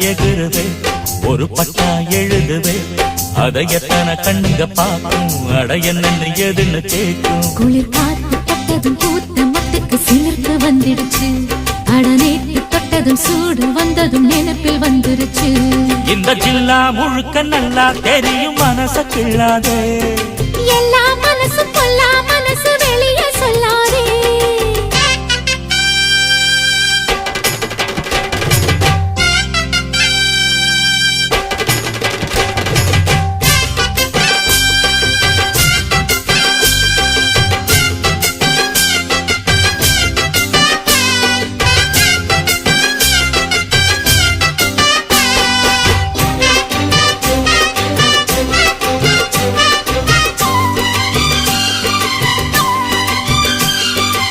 எகுருவே ஒரு பட்டா எழுதுவே அதை எத்தனை கண்ணுங்க பார்க்கும் அட என்னன்னு எதுன்னு கேட்கும் குளிர் காத்து பட்டதும் பூத்த மொட்டுக்கு சிலிர்த்து வந்துடுச்சு அட நேற்று தொட்டதும் சூடு வந்ததும் நினைப்பில் வந்துருச்சு இந்த ஜில்லா முழுக்க நல்லா தெரியும் மனச கிள்ளாதே